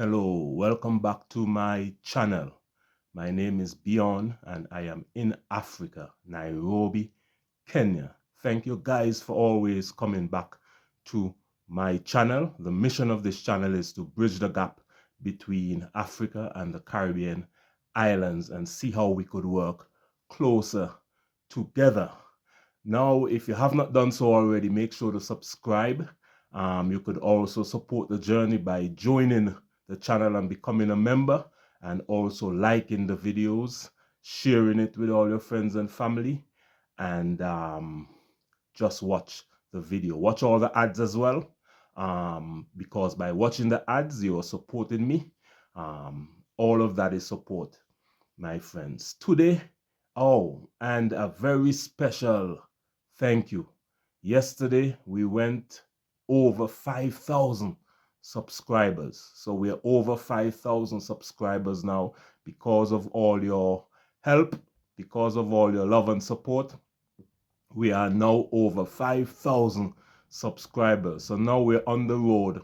Hello, welcome back to my channel. My name is Bjorn and I am in Africa, Nairobi, Kenya. Thank you guys for always coming back to my channel. The mission of this channel is to bridge the gap between Africa and the Caribbean islands and see how we could work closer together. Now, if you have not done so already, make sure to subscribe. You could also support the journey by joining the channel and becoming a member, and also liking the videos, sharing it with all your friends and family, and just watch the video. Watch all the ads as well, because by watching the ads, you are supporting me. All of that is support, my friends. Today, and a very special thank you. Yesterday, we went over 5,000 subscribers. So we are over 5,000 subscribers now because of all your help, because of all your love and support. We are now over 5,000 subscribers. So now we're on the road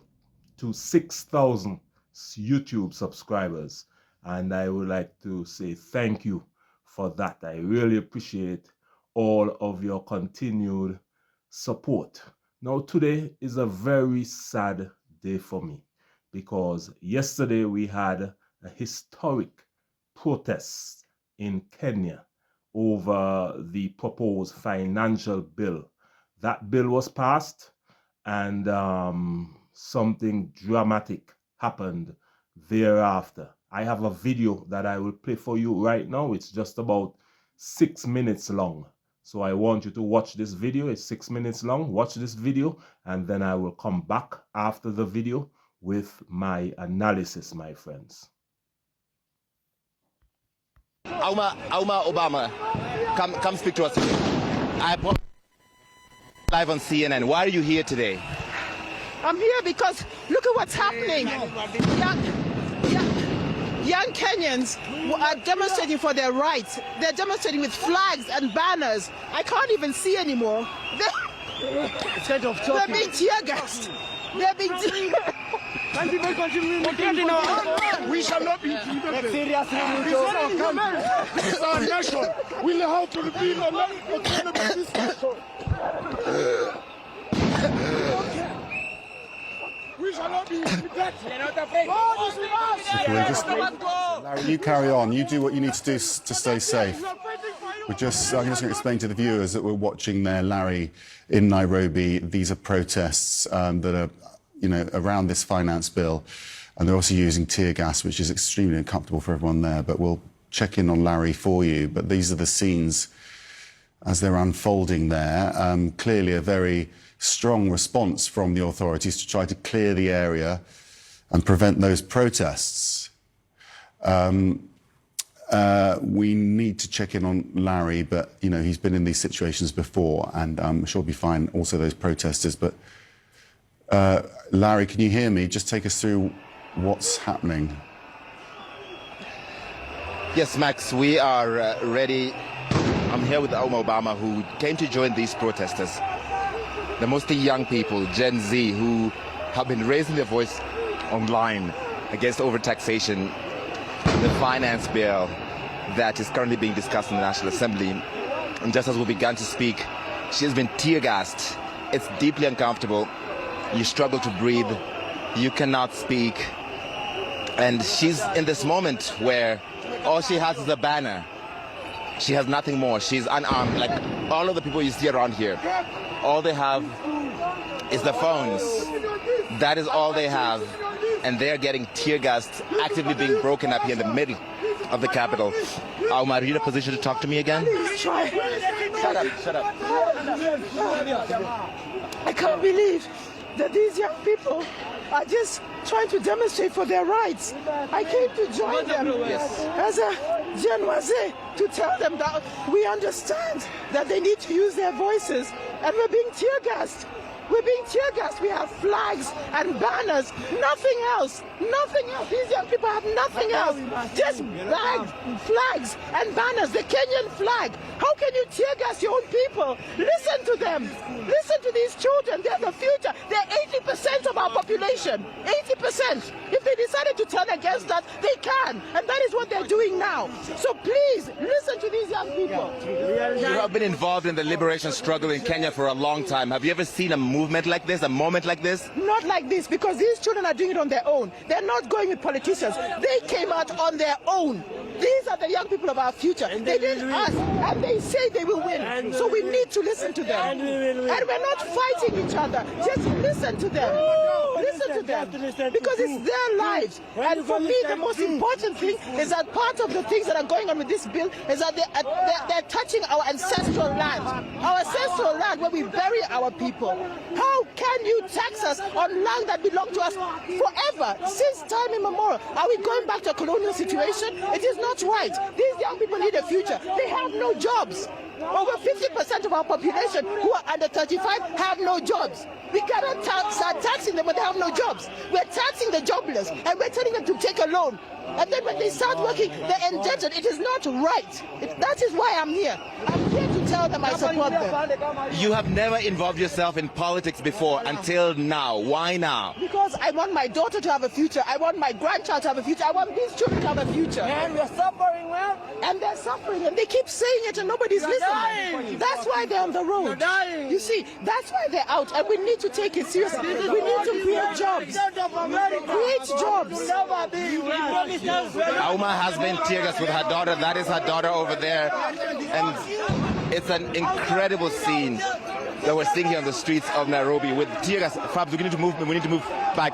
to 6,000 YouTube subscribers. And I would like to say thank you for that. I really appreciate all of your continued support. Now, today is a very sad day for me because yesterday we had a historic protest in Kenya over the proposed financial bill. That bill was passed and something dramatic happened thereafter. I have a video that I will play for you right now. It's just about 6 minutes long. So I want you to watch this video. It's 6 minutes long. Watch this video, and then I will come back after the video with my analysis, my friends. Auma Obama, come speak to us. I live on CNN. Why are you here today? I'm here because look at what's happening. Young Kenyans are demonstrating for their rights. They're demonstrating with flags and banners. I can't even see anymore. They're being tear gassed. They're being tear We shall not be intimidated. This is our nation. We know how to rebuild this nation. We shall not be intimidated. Larry, you carry on. You do what you need to do to stay safe. I'm just going to explain to the viewers that we're watching there, Larry, in Nairobi. These are protests that are, around this finance bill, and they're also using tear gas, which is extremely uncomfortable for everyone there. But we'll check in on Larry for you. But these are the scenes as they're unfolding there. Clearly a very strong response from the authorities to try to clear the area and prevent those protests. We need to check in on Larry, but, he's been in these situations before, and I'm sure he'll be fine, also those protesters. But, Larry, can you hear me? Just take us through what's happening. Yes, Max, we are ready. I'm here with Auma Obama, who came to join these protesters. The mostly young people, Gen Z, who have been raising their voice online against overtaxation, the finance bill that is currently being discussed in the National Assembly. And just as we began to speak, she has been tear gassed. It's deeply uncomfortable. You struggle to breathe. You cannot speak. And she's in this moment where all she has is a banner. She has nothing more. She's unarmed, like all of the people you see around here. All they have is the phones. That is all they have. And they're getting tear gassed, actively being broken up here in the middle of the capital. Auma, are you in a position to talk to me again? Shut up. I can't believe that these young people are just trying to demonstrate for their rights. I came to join them as a Genoise to tell them that we understand that they need to use their voices, and we're being tear gassed. We're being tear gassed. We have flags and banners. Nothing else. Nothing else. These young people have nothing else. Just flags and banners. The Kenyan flag. How can you tear gas your own people? Listen to them. Listen to these children. They're the future. They're 80% of our population. 80%. If they decided to turn against us, they can. And that is what they're doing now. So please, listen to these young people. You have been involved in the liberation struggle in Kenya for a long time. Have you ever seen a movement like this, a moment like this? Not like this, because these children are doing it on their own. They're not going with politicians. They came out on their own. These are the young people of our future. They didn't ask, and they say they will win. So we need to listen to them. And we're not fighting each other. Just listen to them. Listen to them. Because it's their lives. And for me, the most important thing is that part of the things that are going on with this bill is that they're touching our ancestral land. Our ancestral land where we bury our people. How can you tax us on land that belonged to us forever, since time immemorial? Are we going back to a colonial situation? It is not right. These young people need a future. They have no jobs. Over 50% of our population who are under 35 have no jobs. We cannot start taxing them when they have no jobs. We're taxing the jobless and we're telling them to take a loan. And then when they start working, they're indebted. It is not right. That is why I'm here. I'm here to tell them I support them. You have never involved yourself in politics before until now. Why now? Because I want my daughter to have a future. I want my grandchild to have a future. I want these children to have a future. And we're suffering, man. And they're suffering, and they keep saying it, and nobody's listening. That's why they're on the road. You see, that's why they're out, and we need to take it seriously. We need to create jobs. Create jobs. Auma has been tear gassed with her daughter. That is her daughter over there. And it's an incredible scene that we're seeing here on the streets of Nairobi with tear gas. Fabs, we need to move back.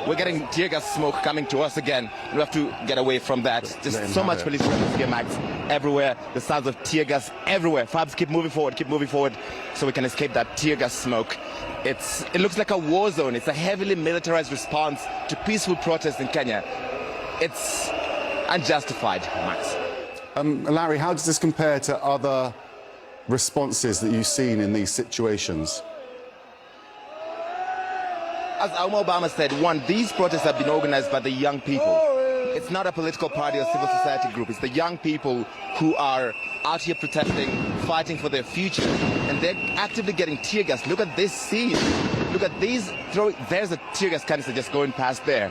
We're getting tear gas smoke coming to us again. We have to get away from that. Just so much police presence here, Max, everywhere. The sounds of tear gas everywhere. Fabs, keep moving forward so we can escape that tear gas smoke. It looks like a war zone. It's a heavily militarized response to peaceful protests in Kenya. It's unjustified, Max. Larry, how does this compare to other responses that you've seen in these situations? As Auma Obama said, one, these protests have been organized by the young people. It's not a political party or civil society group. It's the young people who are out here protesting, fighting for their future. And they're actively getting tear gas. Look at this scene. Look at these. There's a tear gas canister just going past there.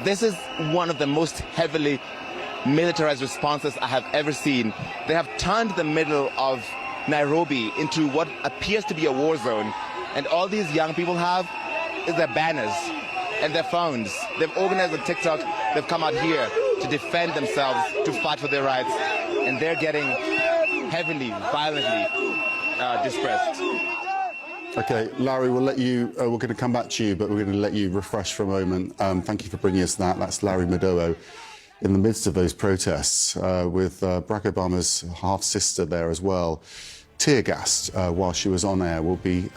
This is one of the most heavily militarized responses I have ever seen. They have turned the middle of Nairobi into what appears to be a war zone. And all these young people have is their banners and their phones. They've organized on TikTok. They've come out here to defend themselves, to fight for their rights. And they're getting heavily, violently dispersed. Okay, Larry, we'll let you, we're going to come back to you, but we're going to let you refresh for a moment. Thank you for bringing us that. That's Larry Madowo in the midst of those protests with Barack Obama's half-sister there as well, tear-gassed while she was on air. Will be...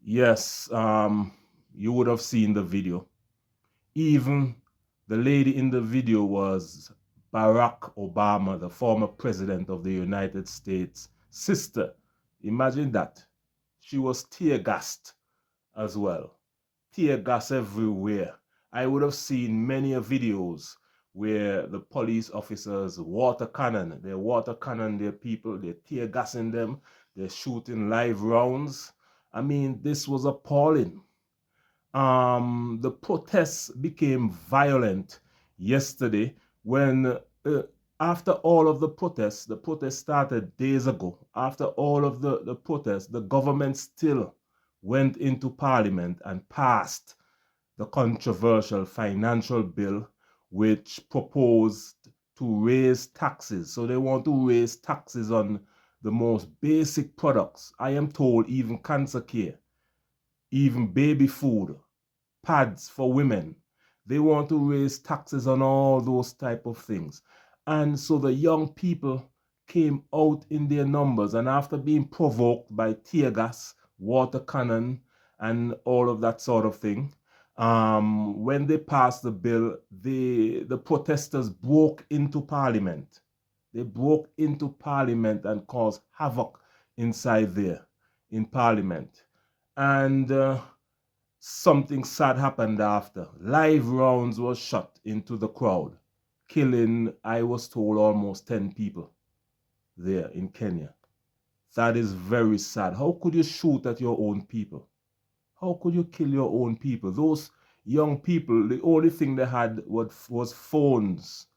Yes, you would have seen the video. Even the lady in the video was Barack Obama, the former president of the United States, sister. Imagine that. She was tear-gassed as well. Tear gas everywhere. I would have seen many videos where the police officers water cannon their people, they're tear gassing them, they're shooting live rounds. I mean, this was appalling. The protests became violent yesterday when after all of the protests started days ago. After all of the protests, the government still went into parliament and passed the controversial financial bill, which proposed to raise taxes. So they want to raise taxes on the most basic products. I am told even cancer care, even baby food, pads for women. They want to raise taxes on all those type of things. And so the young people came out in their numbers, and after being provoked by tear gas, water cannon, and all of that sort of thing, when they passed the bill, the protesters broke into parliament. They broke into parliament and caused havoc inside there in parliament. And something sad happened after. Live rounds were shot into the crowd, killing, I was told, almost 10 people there in Kenya. That is very sad. How could you shoot at your own people? How could you kill your own people? Those Young people, the only thing they had was phones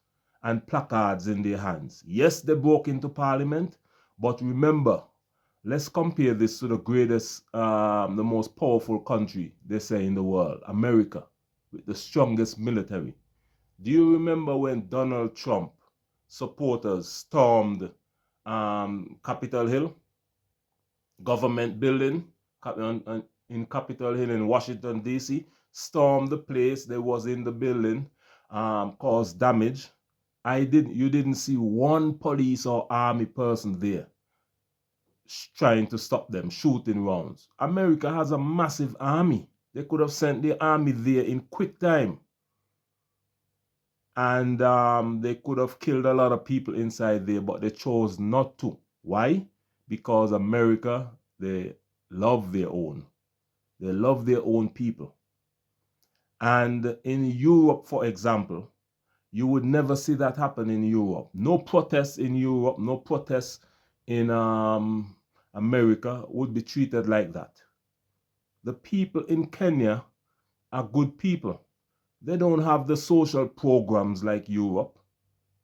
and placards in their hands. Yes, they broke into parliament, but remember, let's compare this to the greatest, the most powerful country, they say, in the world, America, with the strongest military. Do you remember when Donald Trump supporters stormed Capitol Hill, government building in Capitol Hill in Washington, D.C., stormed the place, they was in the building, caused damage. You didn't see one police or army person there trying to stop them, shooting rounds. America has a massive army. They could have sent the army there in quick time. And they could have killed a lot of people inside there, but they chose not to. Why? Because America, they love their own. They love their own people. And in Europe, for example, you would never see that happen in Europe. No protests in Europe, no protests in America would be treated like that. The people in Kenya are good people. They don't have the social programs like Europe.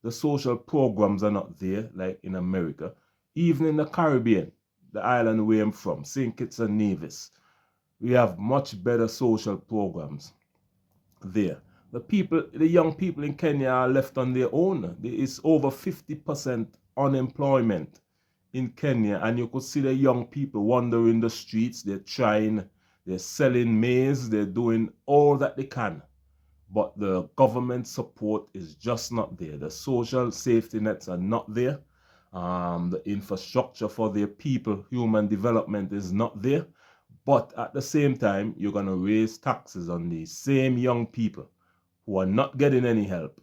The social programs are not there like in America. Even in the Caribbean, the island where I'm from, St. Kitts and Nevis, we have much better social programs there. The young people in Kenya are left on their own. There is over 50% unemployment in Kenya, and you could see the young people wandering the streets. They're selling maize, they're doing all that they can. But the government support is just not there. The social safety nets are not there. The infrastructure for their people, human development is not there. But at the same time, you're going to raise taxes on these same young people who are not getting any help.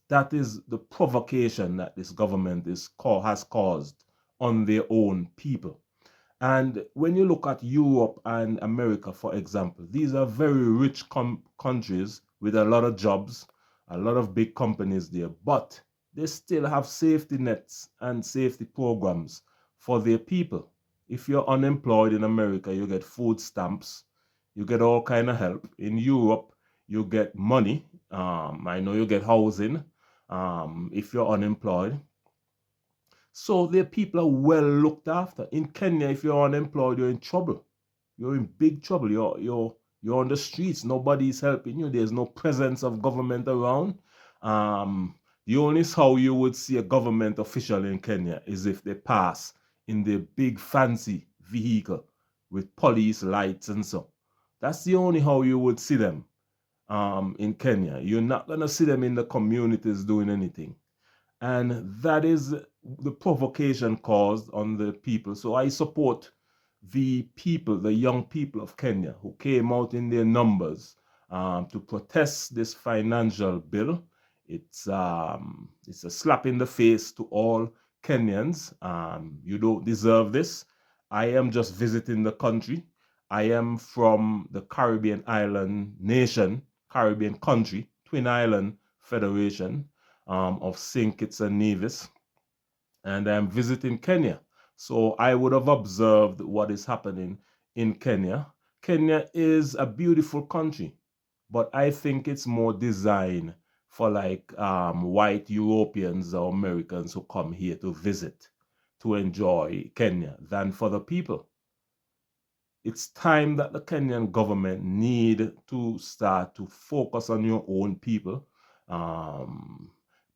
That is the provocation that this government has caused on their own people. And when you look at Europe and America, for example, these are very rich countries with a lot of jobs, a lot of big companies there, but they still have safety nets and safety programs for their people. If you're unemployed in America, you get food stamps, you get all kind of help. In Europe, you get money. I know you get housing if you're unemployed. So their people are well looked after. In Kenya, if you're unemployed, you're in trouble. You're in big trouble. You're on the streets. Nobody's helping you. There's no presence of government around. The only how you would see a government official in Kenya is if they pass in their big fancy vehicle with police lights and so. That's the only how you would see them in Kenya. You're not going to see them in the communities doing anything. And that is the provocation caused on the people. So I support the people, the young people of Kenya who came out in their numbers to protest this financial bill. It's a slap in the face to all Kenyans. You don't deserve this. I am just visiting the country. I am from the Caribbean island nation, Caribbean country, Twin Island Federation of St. Kitts and Nevis, and I'm visiting Kenya. So I would have observed what is happening in Kenya. Kenya is a beautiful country, but I think it's more designed for like white Europeans or Americans who come here to visit, to enjoy Kenya, than for the people. It's time that the Kenyan government need to start to focus on your own people,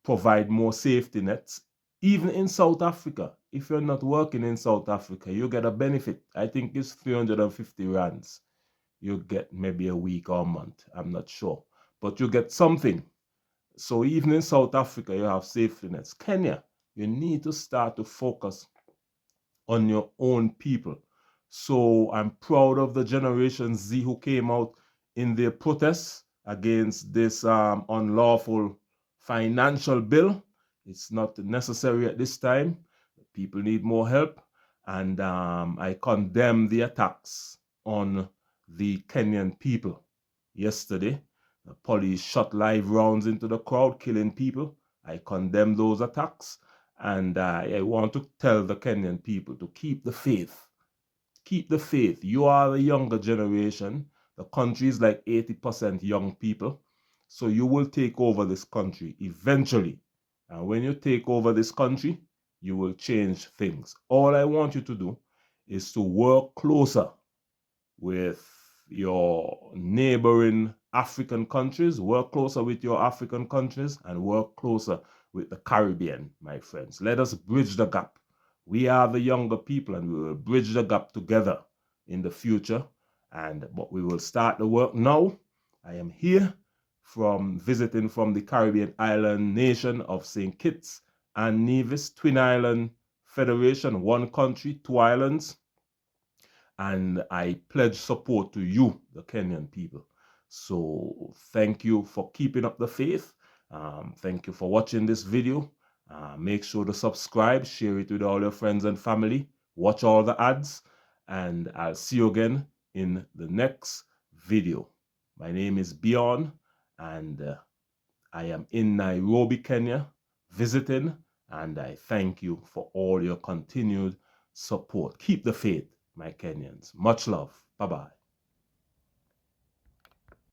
provide more safety nets. Even in South Africa, if you're not working in South Africa, you get a benefit. I think it's 350 rands. You get maybe a week or a month. I'm not sure. But you get something. So even in South Africa, you have safety nets. Kenya, you need to start to focus on your own people. So I'm proud of the Generation Z who came out in their protests against this unlawful financial bill. It's not necessary at this time. People need more help. And I condemn the attacks on the Kenyan people. Yesterday, the police shot live rounds into the crowd, killing people. I condemn those attacks. And I want to tell the Kenyan people to keep the faith. Keep the faith. You are the younger generation. The country is like 80% young people. So you will take over this country eventually. And when you take over this country, you will change things. All I want you to do is to work closer with your neighboring African countries, work closer with your African countries, and work closer with the Caribbean, my friends. Let us bridge the gap. We are the younger people, and we will bridge the gap together in the future. But we will start the work now. I am here visiting from the Caribbean island nation of St. Kitts and Nevis, Twin Island Federation, one country, two islands. And I pledge support to you, the Kenyan people. So thank you for keeping up the faith. Thank you for watching this video. Make sure to subscribe, share it with all your friends and family. Watch all the ads, and I'll see you again in the next video. My name is Bjorn, and I am in Nairobi, Kenya, visiting, and I thank you for all your continued support. Keep the faith, my Kenyans. Much love. Bye-bye.